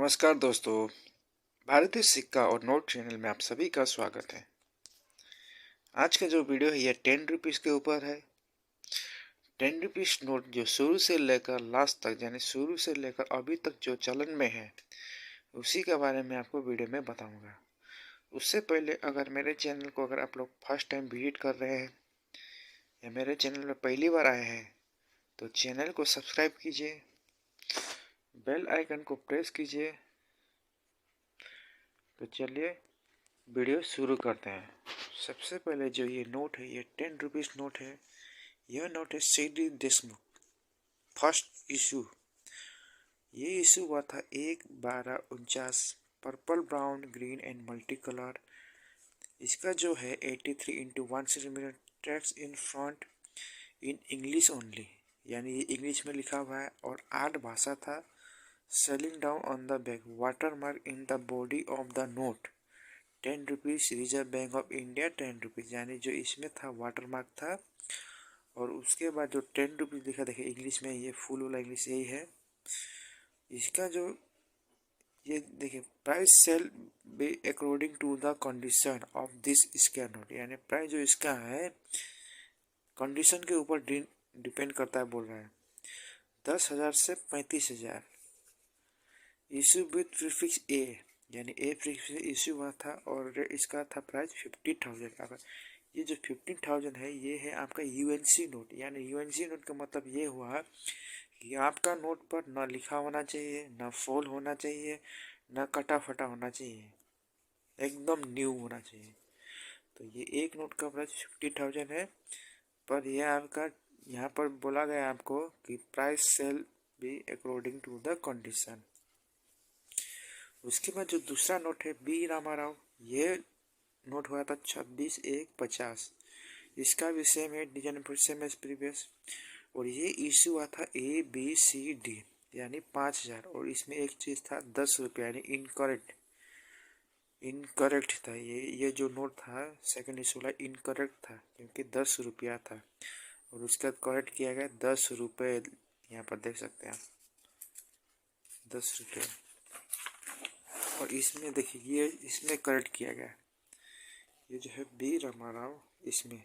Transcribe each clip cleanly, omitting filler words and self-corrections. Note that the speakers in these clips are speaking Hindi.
नमस्कार दोस्तों, भारतीय सिक्का और नोट चैनल में आप सभी का स्वागत है। आज का जो वीडियो है ये 10 रुपीज़ के ऊपर है। 10 रुपीज़ नोट जो शुरू से लेकर लास्ट तक यानी शुरू से लेकर अभी तक जो चलन में है उसी के बारे में आपको वीडियो में बताऊंगा। उससे पहले अगर मेरे चैनल को अगर आप लोग फर्स्ट टाइम विजिट कर रहे हैं या मेरे चैनल में पहली बार आए हैं तो चैनल को सब्सक्राइब कीजिए, बेल आइकन को प्रेस कीजिए। तो चलिए वीडियो शुरू करते हैं। सबसे पहले जो ये नोट है ये 10 रुपीज़ नोट है। यह नोट है सी.डी. Deshmukh first issue. ये इशू हुआ था 1/12/49, purple brown green and multi colour. इसका जो है 83x1 centimetre text in front in English only, यानी ये इंग्लिश में लिखा हुआ है और 8 भाषा था। Selling down on the back, water mark in the body of the note 10 rupees, reserve bank of India 10 rupees, यानी जो इसमें था वाटर मार्क था। और उसके बाद जो 10 रुपीज़ लिखा, देखिए इंग्लिश में, ये फुल वाला इंग्लिश यही है। इसका जो ये देखिए, price sale be according to the condition of this square note, यानी प्राइस जो इसका है कंडीशन के ऊपर डिपेंड करता है, बोल रहा है 10,000 से 35,000। इशू विथ प्रीफिक्स ए, यानी ए प्रीफिक्स से इशू हुआ था और इसका था प्राइस 50,000। अगर ये जो 15,000 है ये है आपका यूएनसी नोट, यानी यूएनसी नोट का मतलब ये हुआ कि आपका नोट पर न लिखा होना चाहिए, न फोल्ड होना चाहिए, न कटा फटा होना चाहिए, एकदम न्यू होना चाहिए। तो ये एक नोट का प्राइस 50,000 है। पर यह आपका यहाँ पर बोला गया आपको कि price sale be according to the condition. उसके बाद जो दूसरा नोट है बी रामाराव, ये नोट हुआ था 26/1/50। इसका भी सेम है, डिजाइन सेम एज प्रीवियस। और ये इशू हुआ था ABCD, यानी 5,000। और इसमें एक चीज़ था 10 रुपये, यानी इनकरेक्ट था। ये जो नोट था सेकंड इशू वाला इनकरेक्ट था क्योंकि 10 रुपया था और उसका करेक्ट किया गया 10 रुपये। यहाँ पर देख सकते हैं आप 10 रुपये। और इसमें देखिए ये इसमें करेक्ट किया गया, ये जो है बी रामाराव, इसमें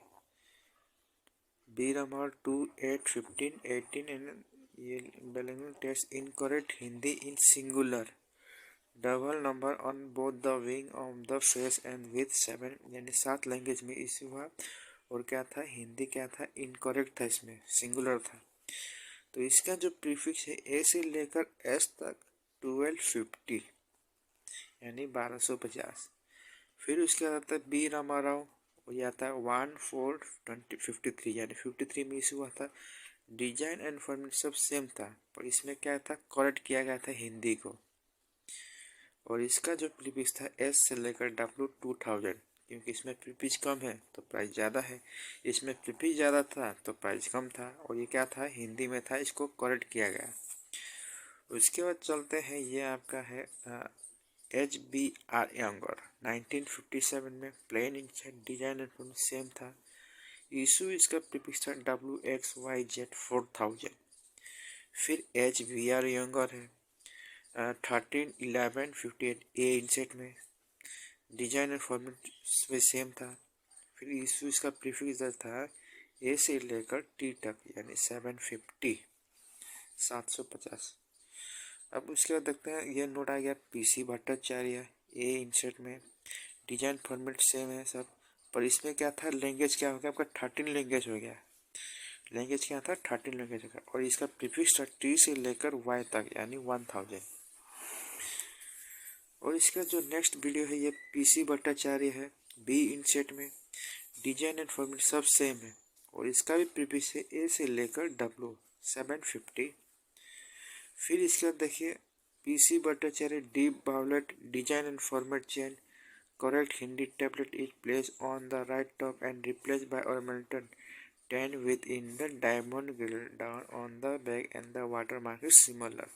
बी रामाराव 2/8/15/18 एंड ये bilingual text incorrect Hindi in singular, double number on both the wing of the face and with 7, यानी 7 लैंग्वेज में इशू हुआ। और क्या था, हिंदी क्या था, इनकरेक्ट था, इसमें सिंगुलर था। तो इसका जो प्रीफिक्स है ए से लेकर एस तक 1250, यानी 1250। फिर उसके बाद आता है बी रामाराव, वो आता है 1/4/2053, यानी 53 में इशू हुआ था। डिजाइन एंड फॉर्मेट सब सेम था, पर इसमें क्या था, करेक्ट किया गया था हिंदी को। और इसका जो प्रीफिक्स था एस से लेकर डब्ल्यू 2000, क्योंकि इसमें प्रीफिक्स कम है तो प्राइस ज़्यादा है, इसमें प्रीफिक्स ज़्यादा था तो प्राइस कम था। और ये क्या था, हिंदी में था, इसको करेक्ट किया गया। उसके बाद चलते हैं, ये आपका है HBR यंगर 1957 में, plain ink design and same था। इशू इसका प्रीफिक्स था WXYZ 4000। फिर HVR यंगर है 13/11/58 ए इंसेट में, डिजाइन एंड फॉर्मेट में सेम था। फिर इशू इसका प्रीफिक्स था ए से लेकर टी तक, यानी 750। अब उसके बाद देखते हैं, ये नोट आ गया PC भट्टाचार्य ए इंसेट में, डिजाइन फॉर्मेट सेम है सब, पर इसमें क्या था, लैंग्वेज क्या हो गया आपका 13 लैंग्वेज हो गया। लैंग्वेज क्या था, 13 लैंग्वेज हो गया। और इसका प्रीफिक्स था T से लेकर Y तक, यानी 1000। और इसका जो नेक्स्ट वीडियो है ये PC भट्टाचार्य है बी इंसेट में, डिजाइन एंड फॉर्मेट सब सेम है। और इसका भी प्रीफिक्स है ए से लेकर W 750। फिर इसके बाद देखिए PC भट्टाचार्य डीप बाउलेट, design and format change, correct Hindi tablet is place on the right top and replace by ornamental 10 with in the diamond grill down on the back and the water mark is similar.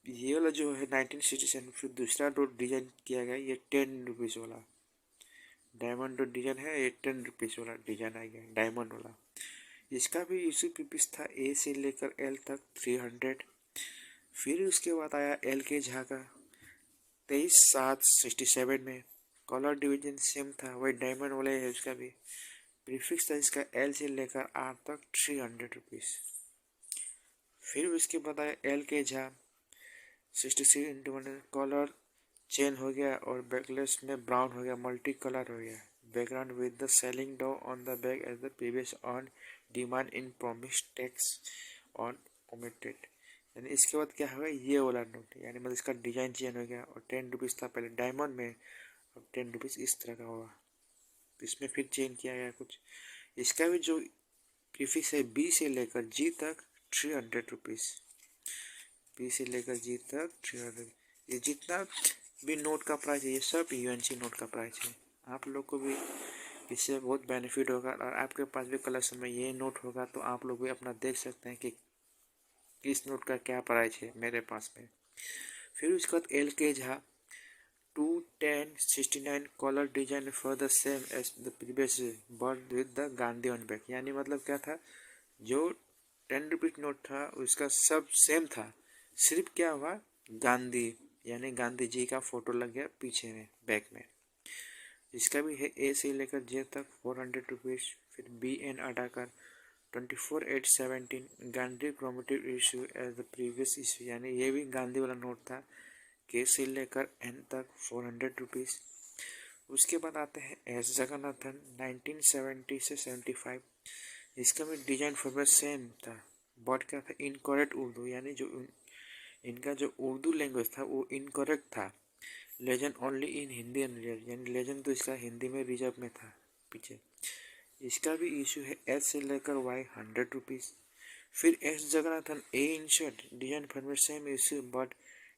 ये वाला जो है 1967, फिर दूसरा डॉट डिजाइन किया गया, ये 10 रुपीज़ वाला डायमंड डॉट डिजाइन है, ये 10 रुपीज़ वाला डिजाइन आ गया डायमंड वाला। इसका भी इसी प्रीफिक्स था ए से लेकर एल तक 300। फिर उसके बाद आया LK झा का 23,767 में। कलर डिवीजन सेम था, वही डायमंड वाले है उसका भी। प्रीफिक्स था इसका एल से लेकर आर तक 300 रुपीज़। फिर उसके बाद आया L K Jha 66 colour change हो गया और बैकलेस में ब्राउन हो गया, मल्टी कलर हो गया। Background with the sailing dhow on the back as the previous on demand in promise tax on omitted. यानी इसके बाद क्या होगा, ये वाला नोट, यानी मतलब इसका डिजाइन चेंज हो गया और 10 रुपीज़ था पहले डायमंड में, अब 10 रुपीज़ इस तरह का होगा। इसमें फिर चेंज किया गया कुछ। इसका भी जो प्रीफिक्स है बी से लेकर जी तक 300 रुपीज़। बी से लेकर जी तक 300। ये जितना भी नोट का प्राइस है ये सब यूएनसी नोट का प्राइस है। आप लोग को भी इससे बहुत बेनिफिट होगा और आपके पास भी कलेक्शन में ये नोट होगा तो आप लोग भी अपना देख सकते हैं कि किस नोट का क्या प्राइस है मेरे पास में। फिर उसके बाद L K Jha 21069 colour design for the same as the previous but with the Gandhi on back. यानी मतलब क्या था, जो 10 रुपीज़ नोट था उसका सब सेम था, सिर्फ क्या हुआ गांधी यानी गांधी जी का फोटो लग गया पीछे में बैक में। इसका भी है ए से लेकर जे तक 400 रुपीज़। फिर बी एन अटाकर 24,817 Gandhi promotive issue as the previous issue. यानी ये भी गांधी वाला नोट था, के से लेकर एन तक 400 रुपीज़। उसके बाद आते हैं एस जगन्नाथन 1970 से 75। इसका भी डिजाइन फॉर्मेट सेम था, बट क्या था इनकरेक्ट उर्दू, यानी जो इनका जो उर्दू लैंग्वेज था वो इनकरेक्ट था। Legend only in Hindi and reserve, यानी लेजेंड तो इसका हिंदी में रिजर्व में था पीछे। इसका भी इशू है एस से लेकर वाई 100 रुपीज़। फिर S Jagannathan A insert design format same issue but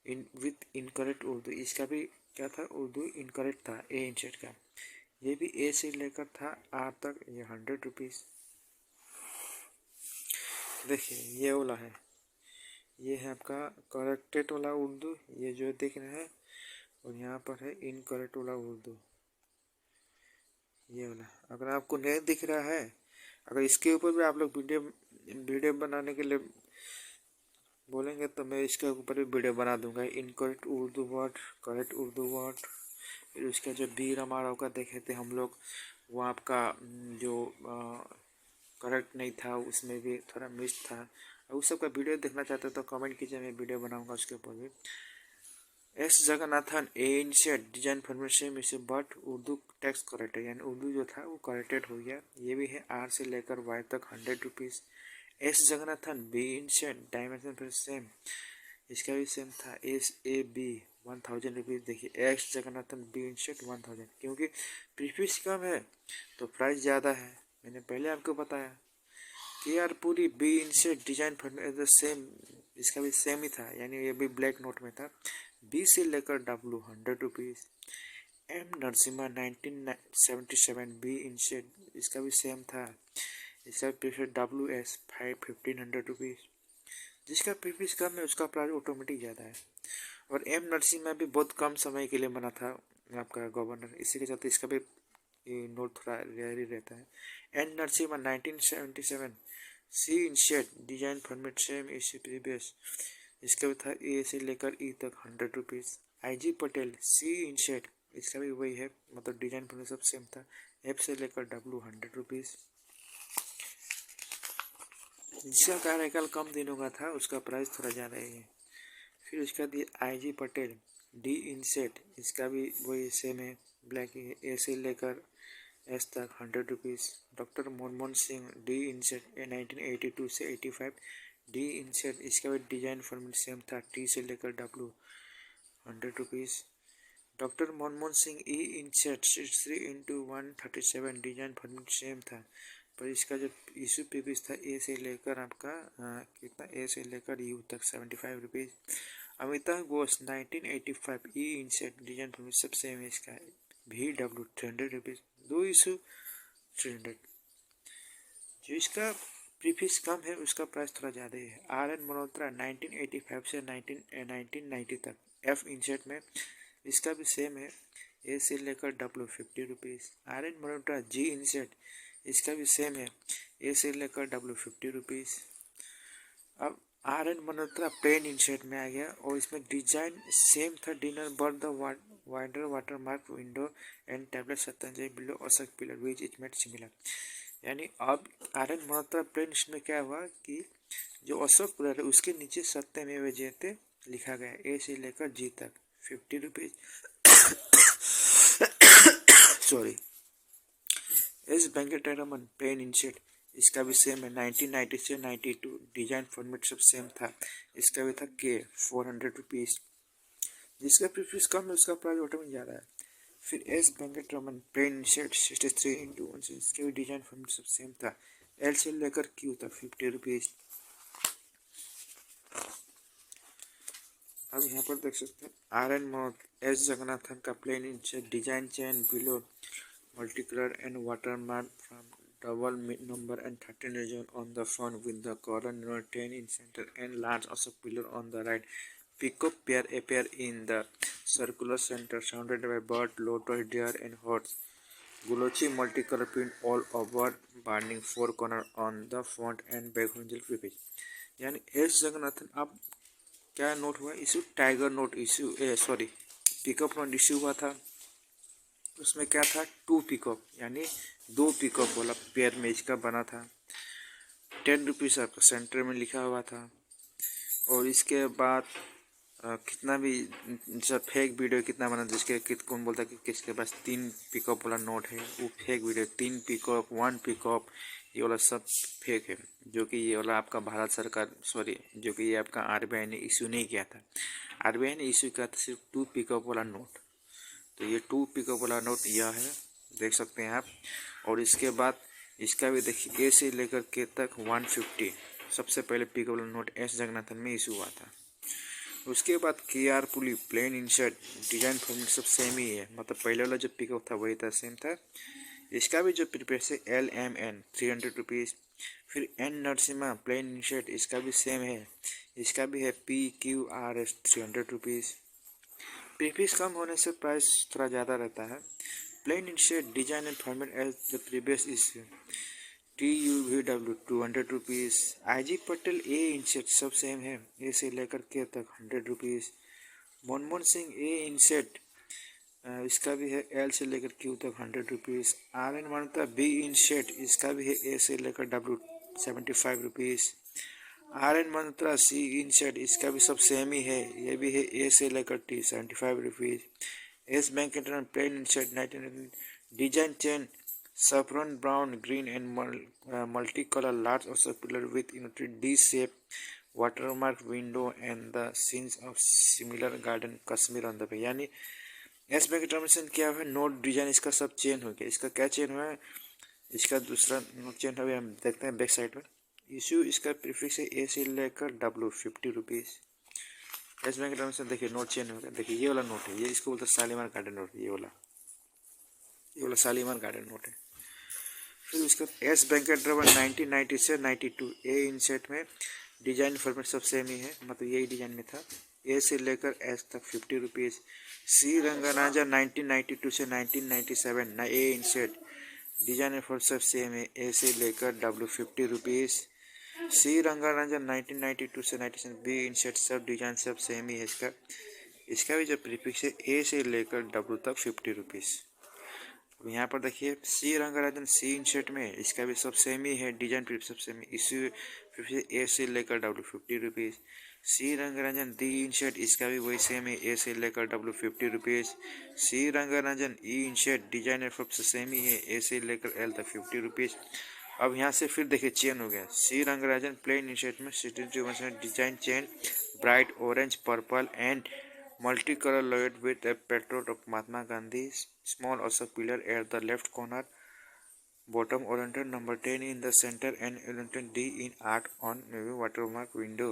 in with incorrect Urdu. इसका भी क्या था, उर्दू इनकरेक्ट था ए इंशर्ट का। ये भी ए से लेकर था आर तक, ये 100 रुपीज़। देखिए ये वाला है, ये है आपका करेक्टेड वाला उर्दू, ये जो देख रहे हैं, और यहाँ पर है इनकरेक्ट वाला उर्दू, ये वाला। अगर आपको नहीं दिख रहा है, अगर इसके ऊपर भी आप लोग वीडियो बनाने के लिए बोलेंगे तो मैं इसके ऊपर भी वीडियो बना दूंगा। Incorrect Urdu word, correct Urdu word. फिर उसका जो बी रामाराव का देखे थे हम लोग, वो आपका जो करेक्ट नहीं था, उसमें भी थोड़ा मिस था। उस सब का वीडियो देखना चाहते तो कमेंट कीजिए, मैं वीडियो बनाऊंगा उसके ऊपर भी। एस जगन्नाथन ए इनिशिएट डिजाइन फॉर्मेशन में से बट उर्दू टेक्स्ट करेक्ट है, यानी उर्दू जो था वो करेक्टेड हो गया। ये भी है आर से लेकर वाई तक 100 rupees. S Jagannathan B initiate dimension फिर सेम, इसका भी सेम था एस ए बी 1000 रुपीज़। देखिए एक्स जगन्नाथन बी इनिशिएट 1000, क्योंकि प्रीफिक्स कम है तो प्राइस ज़्यादा है। मैंने पहले आपको बताया कि यार पूरी B initiate design formation same, इसका भी सेम ही था, यानी ये भी ब्लैक नोट में था। बी से लेकर W 100 rupees. M Narasimha 1977 B inset, इसका भी सेम था, इसका प्रीफिक्स डब्लू एस 1500 रुपीज़। जिसका प्रीफिक्स कम है उसका प्राइस ऑटोमेटिक ज़्यादा है। और एम नरसिम्हा भी बहुत कम समय के लिए बना था आपका गवर्नर, इसी के चलते इसका भी नोट थोड़ा रेयर ही रहता है। एन नरसिम्हा 1977 सी इंशेड डिजाइन फॉर्मेट सेम इसी प्रीवियस, इसका भी था ए से लेकर ई तक 100 रुपीज़। आई जी पटेल सी इंशेड, इसका भी वही है, मतलब डिजाइन पर सब सेम था, एफ से लेकर डब्लू 100 रुपीज़। जिसका कार्यकाल कम दिनों का था उसका प्राइस थोड़ा ज़्यादा ही है। फिर उसका दिए आई जी पटेल डी इंसेट, इसका भी वही सेम है, ब्लैक ही है, ए से लेकर एस तक 100 rupees. Doctor Manmohan Singh D inset 1982 से 85 डी इंसेट, इसका भी डिजाइन फॉर्मेट सेम था, टी से लेकर W 100 rupees. Doctor Manmohan Singh E inset 63x137 design format same था, पर इसका जो इशू प्रीवियस था ए से लेकर आपका कितना, ए से लेकर यू तक 75 रुपीज़। अमिताभ घोष 1985 ई इंसेट डिजाइन फॉर्मेट सब सेम है, इसका भी डब्लू 300 रुपीज़। दो इशू 300। जो इसका प्रीफिक्स कम है उसका प्राइस थोड़ा ज़्यादा ही है। आर एन मल्होत्रा 1985 से 1990 तक एफ इंसेट में, इसका भी सेम है, ए से लेकर W 50 rupees. R N Malhotra G inset, इसका भी सेम है, ए से लेकर डब्लू 50 रुपीज़। अब आर.एन. मल्होत्रा प्लेन इंसर्ट में आ गया और इसमें डिजाइन सेम था। डिनर but the wider watermark window and tablet सत्यंजय below Ashok pillar which it made similar. यानी अब आर.एन. मल्होत्रा प्लेन में क्या हुआ कि जो अशोक पिलर है उसके नीचे सत्यमेव जयते लिखा गया, ए से लेकर जी तक 50 rupees. Sorry. S Venkataraman plain insert, इसका भी सेम है। 1990 से 92 डिजाइन फॉर्मेट सब सेम था। इसका भी था के 400 रुपीज। जिसका प्रीफिक्स कम है उसका प्राइस ऑटोमेटिक ज़्यादा है। फिर S Venkataraman plain insert 63x1, इसके भी डिजाइन फॉर्मेट सब सेम था। एल से लेकर क्यू था 50 रुपीज। अब यहाँ पर देख सकते हैं आर.एन. मौत एस जगन्नाथन का plain insert design chain below multi colour and watermark from double number and 13 region on the front with the column number 10 in center and large Ashok pillar on the right. Peacock pair appear in the circular center surrounded by bird, lotus, deer and horse. Gulochi multicolor print all over burning four corner on the front and back horizontal creepage. यानी एस जगन्नाथन अब क्या नोट हुआ issue, tiger note issue, sorry pickup note issue हुआ था। उसमें क्या था 2 पिकअप यानी 2 पिकअप वाला पेयर में इसका बना था। 10 रुपीज़ आपका सेंटर में लिखा हुआ था। और इसके बाद कितना भी जब फेक वीडियो कितना बना जिसके कौन बोलता है कि किसके पास 3 पिकअप वाला नोट है, वो फेक वीडियो। 3 पिकअप 1 पिकअप ये वाला सब फेक है। जो कि ये वाला आपका भारत सरकार जो कि ये आपका आरबीआई ने इशू नहीं किया था। आरबीआई ने इशू किया था सिर्फ 2 पिकअप वाला नोट। तो ये 2 पिकअप वाला नोट यह है, देख सकते हैं आप। और इसके बाद इसका भी देखिए ए से लेकर के तक 150 सबसे पहले पिकअप वाला नोट एस जगन्नाथन में इशू हुआ था। उसके बाद के.आर. पुली प्लेन इंसर्ट डिजाइन फॉर्मेट सब सेम ही है, मतलब पहले वाला जो पिकअप था वही था, सेम था। इसका भी जो प्रीफिक्स है LMN 300 रुपीज़। फिर एन नरसिम्हा प्लेन इंसर्ट, इसका भी सेम है। इसका भी है PQRS 300 रुपीज़। प्रीफिक्स कम होने से प्राइस थोड़ा ज़्यादा रहता है। Plain insert design and format as the previous issue TUVW 200 rupees. IG Patel A insert सब सेम है, ए से लेकर के तक 100 rupees. Manmohan Singh A insert इसका भी है एल से लेकर क्यू तक 100 rupees. R.N. Malhotra B insert, इसका भी है ए से लेकर W 75 रुपीज़। R.N. मल्होत्रा सी इंसर्ट, इसका भी सब सेम ही है, ये भी है ए से लेकर T 75 rupees. S Venkataraman plain insert 19 design chain saffron brown green and multi color large also pillar with D shape watermark window and the scenes of similar garden Kashmir on the bay। यानी एस वेंकटरमन क्या है नोट डिजाइन इसका सब चेंज हो गया। इसका क्या चेंज हुआ है, इसका दूसरा नोट चेंज हो गया। हम देखते हैं बैक साइड में इशू, इसका प्रीफिक्स है ए से लेकर W 50 रुपीज़। एस वेंकटरमन देखिए नोट चेंज हो गया। देखिए ये वाला नोट है, ये इसको बोलते हैं शालीमार गार्डन नोट। ये वाला शालीमार गार्डन नोट है। फिर उसके बाद एस वेंकटरमन 1990 से 92 ए इंसर्ट में डिजाइन फॉर्मेट सब सेम ही है, मतलब यही डिजाइन में था। ए से लेकर एस तक 50 रुपीज़। सी रंगराजन 1992 से 1997 ए इंसर्ट डिजाइन फॉर्मेट सब सेम है, ए से लेकर W 50 रुपीज़। सी रंगराजन 1992 से 97 बी इंसर्ट सब डिजाइन सब सेम ही है। इसका भी जो प्रीफिक्स है ए से लेकर W तक 50 रुपीज़। यहाँ पर देखिए सी रंगराजन सी इंसर्ट में, इसका भी सब सेम ही है, डिजाइन प्रीफ सब सेम है। इसी ए से लेकर W 50 रुपीज़। सी रंगराजन डी इंसर्ट, इसका भी वही सेम है, ए से लेकर W 50 रुपीज़। सी रंगराजन ई इंसर्ट डिजाइन सब सेम ही है, ए से लेकर L तक 50 रुपीज़। अब यहाँ से फिर देखिए चेन हो गया। सी रंगराजन प्लेन इंसर्ट में 63 design chain bright orange purple and multicolor layout with a portrait of Mahatma Gandhi, small Ashok pillar at the left corner, bottom oriented number 10 in the center and oriented D in art on maybe watermark window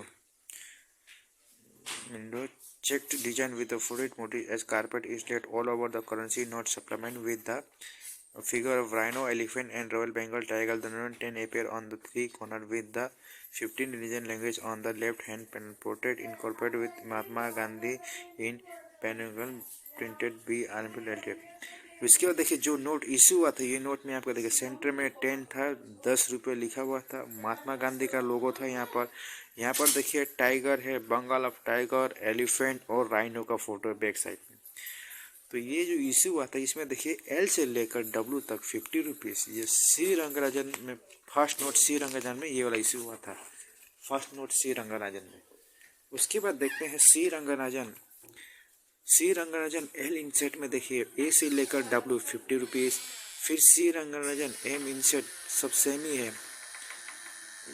checked design with the fluid motif as carpet is laid all over the currency note supplement with the figure of rhino, elephant and Royal Bengal tiger. The number 10 appear on the 3 corner with the 15 religion language on the left hand panel. Portrait incorporated with Mahatma Gandhi in Pentagon printed B RMP। इसके बाद देखिए जो नोट इशू हुआ था, ये नोट में आपको देखिए सेंटर में 10 था, 10 रुपये लिखा हुआ था, महात्मा गांधी का लोगो था यहाँ पर, यहाँ पर देखिए टाइगर है, बंगाल ऑफ टाइगर, एलिफेंट और राइनो का फोटो है बैक साइड में। तो ये जो इशू हुआ था इसमें देखिए एल से लेकर डब्ल्यू तक 50 रुपीज़। ये सी रंगराजन में फर्स्ट नोट सी रंगराजन में ये वाला इशू हुआ था, फर्स्ट नोट सी रंगराजन में। उसके बाद देखते हैं सी रंगराजन एल इंसेट में देखिए ए से लेकर डब्ल्यू 50 रुपीज़। फिर सी रंगराजन एम इंसेट सब सेम ही है,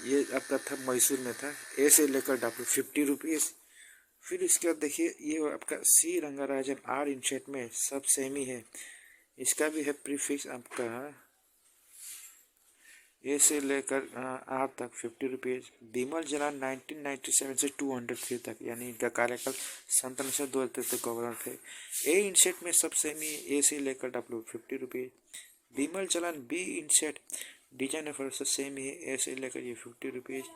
ये आपका था मैसूर में था, ए से लेकर डब्ल्यू 50 रुपीज़। फिर इसके बाद देखिए ये आपका सी रंगराजन आर इंसेट में सब सेम ही है, इसका भी है प्रीफिक्स आपका ए से लेकर आर तक 50 रुपीज़। बिमल जलान 1997 से 203 तक, यानी इनका कार्यकाल 97 से 2003 तक गवर्नर थे। ए इंसेट में सब सेम ही, ए से लेकर W 50 rupees. Bimal Jalan B inset design offer से सेम ही है, ए से लेकर ये 50 rupees.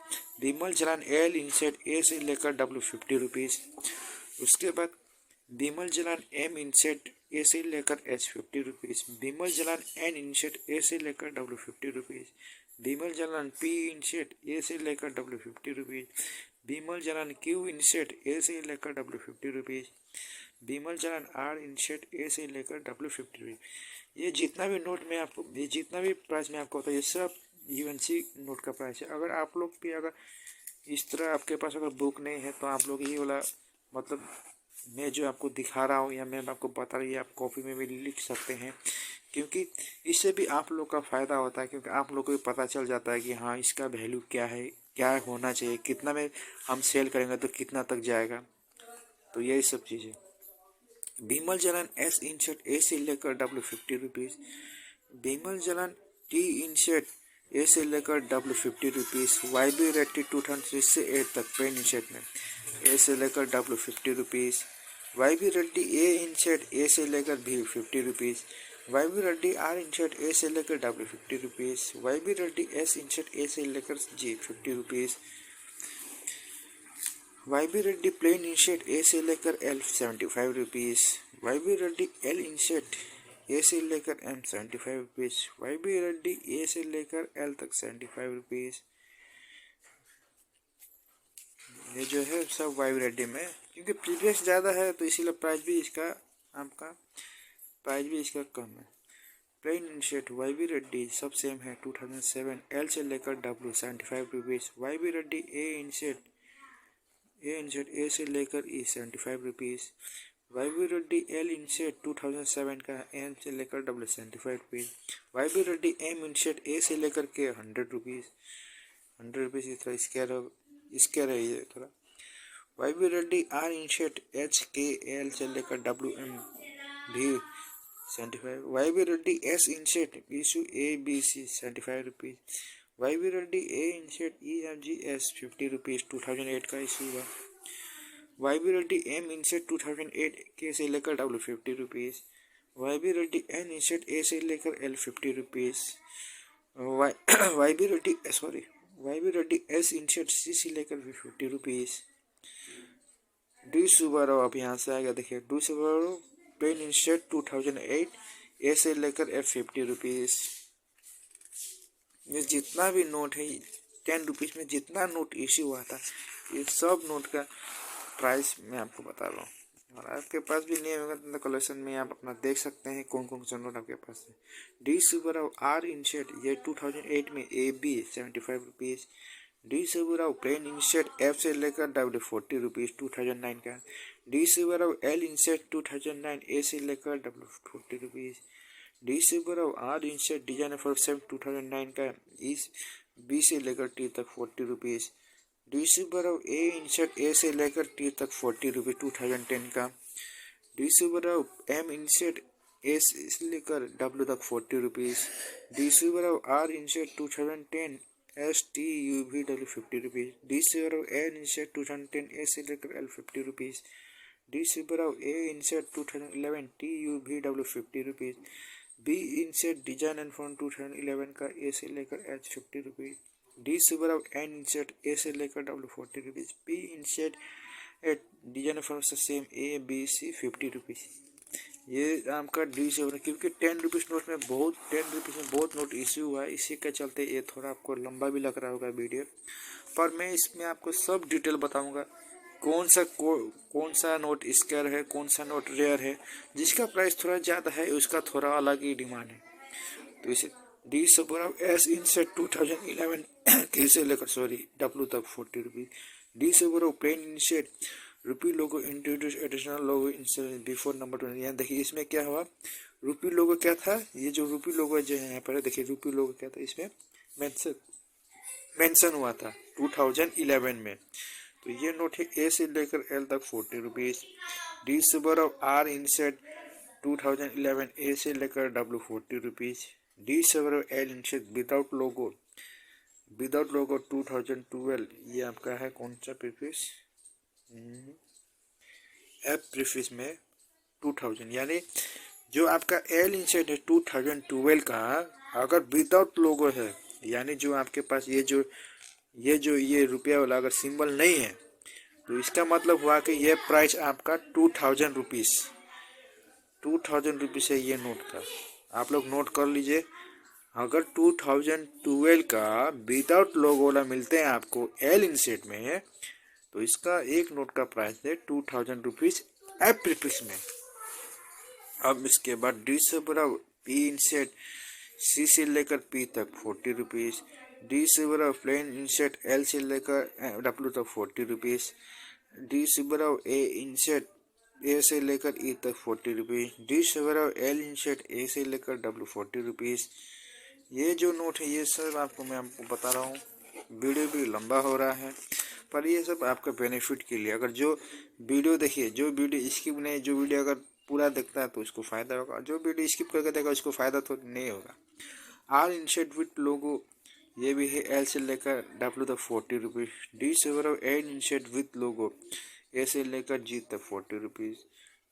Bimal Jalan L inset A से लेकर डब्ल्यू 50 रुपीज़। उसके बाद Bimal Jalan M inset A से लेकर H 50 rupees. Bimal Jalan N inset A से लेकर W 50 rupees. Bimal Jalan P inset A से लेकर W 50 rupees. Bimal Jalan Q inset A से लेकर W 50 rupees. Bimal Jalan R inset A से लेकर डब्ल्यू 50 रुपीज़। ये जितना भी नोट में आपको, ये जितना भी प्राइस में आपको होता है, ये सब यूएनसी नोट का प्राइस है। अगर आप लोग भी अगर इस तरह आपके पास अगर बुक नहीं है तो आप लोग ये वाला मतलब मैं जो आपको दिखा रहा हूँ या मैं आपको बता रही हूँ, आप कॉपी में भी लिख सकते हैं, क्योंकि इससे भी आप लोग का फ़ायदा होता है। क्योंकि आप लोग को भी पता चल जाता है कि हाँ इसका वैल्यू क्या है, क्या होना चाहिए, कितना में हम सेल करेंगे तो कितना तक जाएगा, तो यही सब चीज़ें। Bimal Jalan S inset A से लेकर W 50 rupees. Bimal Jalan T inset A से लेकर W 50 rupees. Y B Reddy 2003 से 8 तक पेन इंसेट में ए से लेकर W 50 rupees. Y B Reddy A inset A से लेकर भी 50 rupees. Y B Reddy R inset A से लेकर W 50 rupees. Y B Reddy S inset A से लेकर G 50 rupees. Y B Reddy plain inset A से लेकर L 75 rupees. Y B Reddy L inset A से लेकर M 75 rupees. Y B Reddy A से लेकर एल तक 75 रुपीज़। ये जो है सब वाई बी रेड्डी में, क्योंकि प्रीवियस ज़्यादा है तो इसीलिए प्राइस भी इसका आपका प्राइस भी इसका कम है। Plain inset Y B Reddy सब सेम है 2007, एल से लेकर W 75 rupees. Y B Reddy A inset A से लेकर E 75 rupees. Y B Reddy L inset 2007 का एम से लेकर W 75 rupees. Y B Reddy M inset A से लेकर के 100 रुपीज़, 100 रुपीज़। थोड़ा स्केयर है ये थोड़ा। Y B Reddy R inset H K L से लेकर डब्ल्यू एम भी 75। Y B Reddy S inset issue A B C 75 rupees. Y B Reddy A inset E F G S 50 rupees, 2008 का इशू हुआ। Y B Reddy M inset 2008 K से लेकर W 50 rupees. Y B Reddy N inset A से लेकर L 50 rupees. Y B Reddy S इंसेट सी से लेकर भी 50 रुपीज़। डी सुबारो अब यहाँ से आ गया, देखिए डी सुबारो पेन इंसेट 2008 ए से लेकर एफ 50 रुपीज़। ये जितना भी नोट है 10 रुपीज़ में जितना नोट इश्यू हुआ था, ये सब नोट का प्राइस मैं आपको बता रहा हूँ। और आपके पास भी नहीं होगा तो कलेक्शन में आप अपना देख सकते हैं कौन कौन सा नोट आपके पास है। डी सुब्बाराव आर इंसेट ये 2008 में A B 75 rupees. D Subbarao plain inset F से लेकर डब्ल्यू 40 रुपीज़ 2009 का। D Subbarao L inset 2009 A से लेकर W 40 rupees. D Subbarao R inset design for 2009 का इस बी से लेकर टी तक 40 rupees. D Subbarao A inset A से लेकर टी तक 40 रुपीज़ 2010 का। D Subbarao M inset A से लेकर डब्ल्यू तक 40 rupees. D Subbarao R inset 2010 S T U V W 50 rupees. D Subbarao N inset 2010 A से लेकर L 50 rupees. D Subbarao A inset 2011 T U V W 50 rupees. B inset design and font 2011 का ए से लेकर H 50 rupees. D Subbarao N inset A से लेकर W 40 rupees. P inset at design font से same A B C 50 rupees. ये आपका डी सुब्बाराव, क्योंकि 10 रुपीज़ नोट में 10 रुपीज़ में बहुत नोट इश्यू हुआ है, इसी के चलते ये थोड़ा आपको लंबा भी लग रहा होगा वीडियो। पर मैं इसमें आपको सब डिटेल बताऊंगा, कौन सा नोट स्क्वायर है, कौन सा नोट रेयर है, जिसका प्राइस थोड़ा ज़्यादा है उसका थोड़ा अलग ही डिमांड है। तो इसे डी सुब्बराव एस इनसेट 2011 कैसे लेकर डब्लू तक 40 rupees. D Subbarao plain inset rupee logo introduce additional logo inset before number 20। यहाँ देखिए इसमें क्या हुआ, रुपी लोगो क्या था, ये जो रुपी लोगो जो है यहाँ पर देखिए रुपी लोगो क्या था, इसमें मेंशन हुआ था 2011 में। तो ये नोट है ए से लेकर एल तक 40 rupees. D Subbarao R inset 2011 A से लेकर W 40 rupees. D Subbarao L inset without logo 2012, ये आपका है कौन सा प्रीफिक्स, एफ प्रीफिक्स में 2000, यानी जो आपका एल इनसेट है 2012 का अगर विदाउट लोगो है, यानी जो आपके पास ये रुपया वाला अगर सिंबल नहीं है, तो इसका मतलब हुआ कि ये प्राइस आपका 2000 रुपीज़ है ये नोट का। आप लोग नोट कर लीजिए, अगर 2012 का विदाउट लोगो वाला मिलते हैं आपको एल इनसेट में, तो इसका एक नोट का प्राइस है 2000 रुपीज़ एफ प्रीफिक्स में। अब इसके बाद D Subbarao P inset C से लेकर पी तक 40 rupees. D Subbarao plain inset L से लेकर डब्ल्यू तक 40 rupees. D Subbarao A inset A से लेकर ई तक 40 rupees. D Subbarao L inset A से लेकर डब्ल्यू 40 रुपीज़। ये जो नोट है ये सब मैं आपको बता रहा हूँ, वीडियो भी लंबा हो रहा है, पर ये सब आपका बेनिफिट के लिए। अगर जो वीडियो देखिए, जो वीडियो स्किप नहीं, जो वीडियो अगर पूरा देखता है तो उसको फ़ायदा होगा, जो वीडियो स्किप करके देखा उसको फ़ायदा तो नहीं होगा। आर इनसेट विथ लोगो ये भी है एल से लेकर डब्ल्यू तक 40 rupees. D Subbarao L inset with logo A से लेकर जी तक 40 rupees.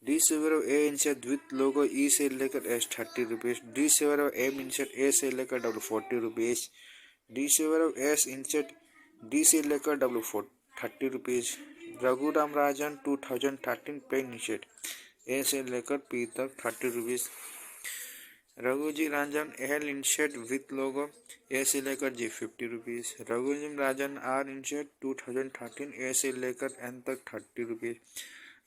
D Subbarao A inset with logo E से लेकर S 30 rupees. D Subbarao M inset A से लेकर W 40 rupees. D Subbarao S inset D से लेकर W 30 rupees. Raghuram Rajan 2013 plain inset A से लेकर पी तक 30 rupees. Raghuji Rajan L inset with logo A से लेकर G 50 rupees. Raghuji Rajan R inset 2013 A से लेकर एन तक 30 rupees.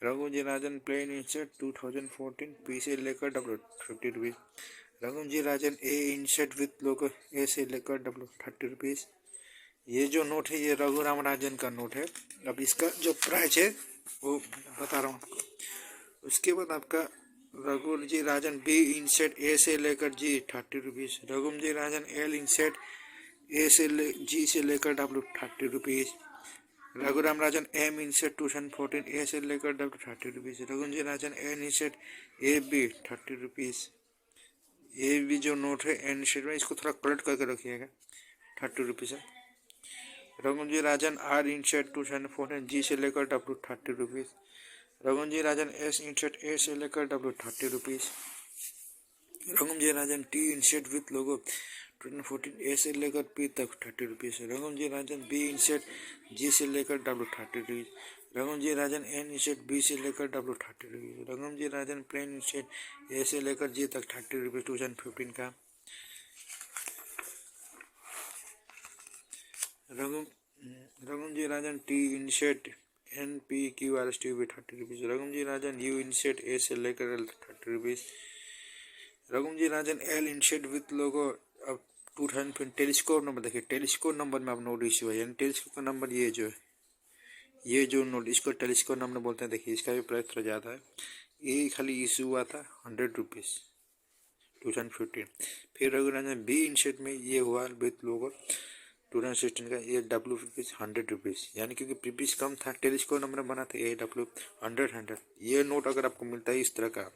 Raghuji Rajan plain inset 2014 P से लेकर W 50 rupees. Raghuji Rajan A inset with logo A से लेकर डब्ल्यू 30 रुपीज़। ये जो नोट है ये रघुराम राजन का नोट है। अब इसका जो प्राइस है वो बता रहा हूँ आपको। उसके बाद आपका रघुजी राजन बी इनसेट ए से लेकर G 30 rupees. Raghuji Rajan L inset A से जी से लेकर W 30 rupees. Raghuram Rajan M inset 2014 A से लेकर W 30 rupees. Raghuji Rajan N inset A B 30 rupees. ये भी जो नोट है एन इनसेट में, इसको थोड़ा कलेक्ट करके रखिएगा, 30 रुपीज़ है। रघुजी राजन आर इनसेट 2014 जी से लेकर W 30 rupees. Raghuji Rajan S inset A से लेकर W 30 rupees. Raghuji Rajan T inset with logo 2014 A से लेकर पी तक 30 rupees. Raghuji Rajan B inset G से लेकर W 30 rupees. Raghuji Rajan N inset B से लेकर W 30 rupees. Raghuji Rajan plain inset A से लेकर जी तक 30 रुपीज़ 2015 का। Raghuji Rajan T inset N P Q R S T भी 30 rupees. Raghuji Rajan U inset A से लेकर L 30 rupees. Raghuji Rajan L inset with logo अब 2015 टेलीस्कोप नंबर देखिए, टेलीस्कोप नंबर में आप नोट इशू है, यानी टेलीस्कोप का नंबर ये जो नोट इसको टेलीस्कोप नंबर बोलते हैं। देखिए इसका भी प्राइस थोड़ा ज़्यादा है, ये खाली इशू हुआ था 100 रुपीज़ 2015। फिर रघुजी राजन बी इनसेट में ये हुआ विथ लोगो 2016 का, ये डब्ल्यू 100 रुपीज़, यानी क्योंकि प्रीवियस कम था टेलीस्कोप नंबर बना था, ये डब्ल्यू 100। ये नोट अगर आपको मिलता है इस तरह का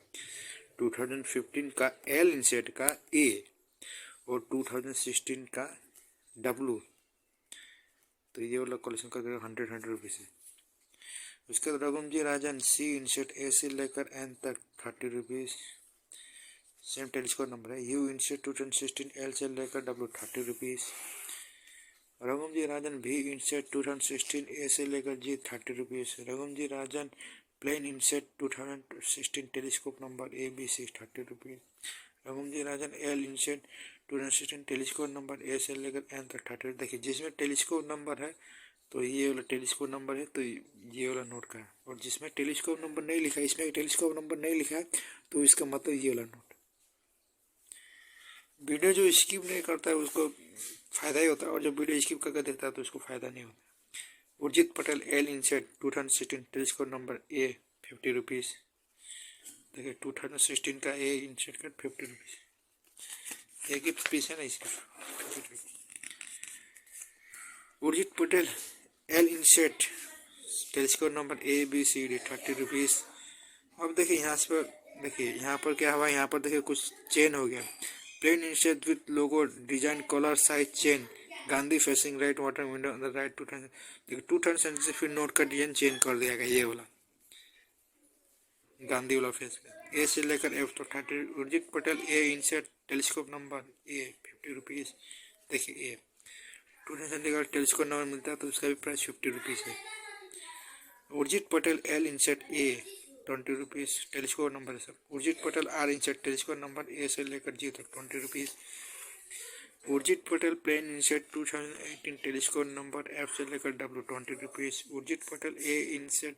2015 का एल इनसेट का ए और 2016 का डब्ल्यू, तो ये वाला कलेक्शन करके 100 रुपीज़ है। उसके बाद रघुजी राजन सी इनसेट ए से लेकर एन तक 30 रुपीज़, सेम टेलीस्कोप नंबर है। यू इनसेट 2016 एल से लेकर डब्ल्यू 30 रुपीज़। रघुजी राजन भी इनसेट 2016 ए से लेकर G 30 rupees. Raghuji Rajan plain inset 2016 telescope number A B C 30 rupees. Raghuji Rajan L inset 2016 telescope number A से लेकर एन तक 30। देखिए जिसमें टेलीस्कोप नंबर है तो ये वाला टेलीस्कोप नंबर है, तो ये वाला नोट का है। और जिसमें टेलीस्कोप नंबर नहीं लिखा है, इसमें टेलीस्कोप नंबर नहीं लिखा है, तो इसका मतलब ये वाला नोट। वीडियो जो स्किप नहीं करता है उसको फ़ायदा ही होता है, और जो वीडियो स्किप करके देखता है तो उसको फ़ायदा नहीं होता। Urjit Patel L inset 2016 telescope number A 50 rupees. देखिए 2016 का ए इंसेट का 50 रुपीज़। एक ही पीस है ना इसका। Urjit Patel L inset telescope number A B C D 30 rupees. अब देखिए यहाँ से, देखिए यहाँ पर क्या हुआ, यहाँ पर देखिए कुछ चेन हो गया। Plain inset with logo design colour size change Gandhi facing right water window on the right 2 देखिए 2 टर्न से फिर नोट का डिजाइन चेंज कर दिया गया। ये वाला गांधी वाला फेस ए से लेकर एफ तो 30। Urjit Patel A इंसेट telescope number A 50 rupees. देखिए ए 2 टर्न से लेकर टेलीस्कोप नंबर मिलता है तो उसका भी प्राइस 50 रुपीज़ है। Urjit Patel L inset A 20 rupees telescope number है सब। Urjit Patel R inset telescope number A से लेकर जी तक 20 rupees. Urjit Patel plain inset 2018 telescope number F से लेकर W 20 rupees. Urjit Patel A inset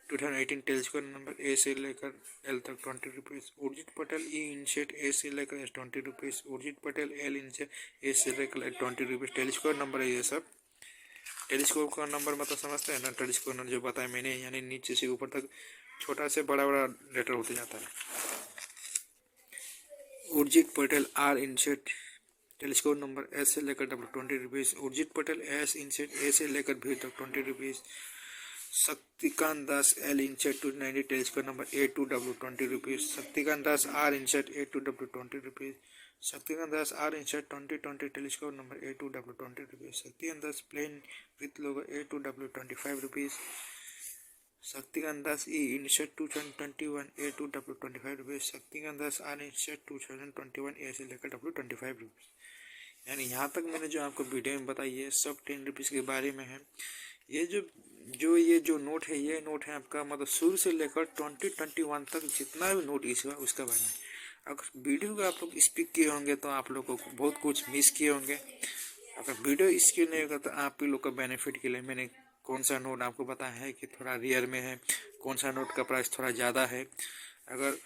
2018 telescope number A से लेकर एल तक 20 rupees. Urjit Patel E inset A से लेकर S 20 rupees. Urjit Patel L inset A से लेकर 20 रुपीज़ टेलीस्कोप नंबर है ये सब। टेलीस्कोप का नंबर मतलब समझते हैं ना, टेलीस्कोप नंबर जो बताया मैंने, यानी नीचे से ऊपर तक छोटा से बड़ा बड़ा लेटर होते जाता है। Urjit Patel R inset telescope number S से लेकर W 20 rupees. Urjit Patel S inset A से लेकर भी तक 20 rupees. Shaktikanta Das L inset 290 telescope number A to W 20 rupees. Shaktikanta Das R inset A to W 20 rupees. Shaktikanta Das R inset 2020 telescope number A to W 20 rupees. Shaktikanta Das plain with logo A to W 25 rupees. Shaktikanta Das E inset 2021 A to W 25 rupees. Shaktikanta Das R inset 2021 A से लेकर डब्ल्यू 25 रुपीज़। यानी यहाँ तक मैंने जो आपको वीडियो में बताई है सब 10 रुपीज़ के बारे में है। ये जो नोट है, ये नोट है आपका मतलब शुरू से लेकर 2021 तक जितना भी नोट इशू है उसका बारे में। अगर वीडियो को आप लोग स्पीक किए होंगे तो आप लोगों को बहुत कुछ मिस किए होंगे। अगर वीडियो स्किप नहीं होगा तो आप ही लोग का बेनिफिट के लिए मैंने कौन सा नोट आपको बताया है कि थोड़ा रेयर में है, कौन सा नोट का प्राइस थोड़ा ज़्यादा है। अगर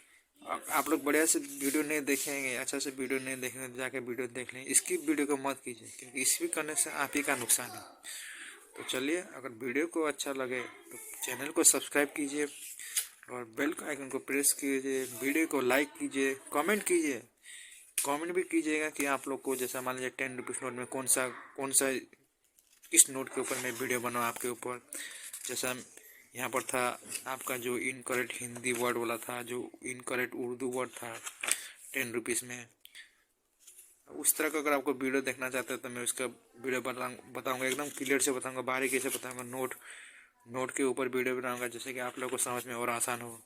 आप लोग बढ़िया से वीडियो नहीं देखेंगे, अच्छा से वीडियो नहीं देखेंगे तो जाके वीडियो देख लें। इसकी वीडियो को मत कीजिए क्योंकि स्किप करने से आप ही का नुकसान है। तो चलिए, अगर वीडियो को अच्छा लगे तो चैनल को सब्सक्राइब कीजिए और बेल आइकन को प्रेस कीजिए, वीडियो को लाइक कीजिए, कमेंट कीजिए। कमेंट भी कीजिएगा कि आप लोग को जैसा मान लीजिए 10 रुपीज़ नोट में कौन सा किस नोट के ऊपर मैं वीडियो बनाऊँ आपके ऊपर। जैसा यहाँ पर था आपका जो इनकरेक्ट हिंदी वर्ड वाला था, जो इनकरेक्ट उर्दू वर्ड था 10 रुपीज़ में, उस तरह का अगर आपको वीडियो देखना चाहते हैं तो मैं उसका वीडियो बताऊंगा, एकदम क्लियर से बताऊंगा, बारीकी से बताऊंगा। नोट के ऊपर वीडियो बनाऊंगा जैसे कि आप लोगों को समझ में और आसान हो।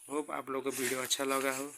होप आप लोगों को वीडियो अच्छा लगा हो।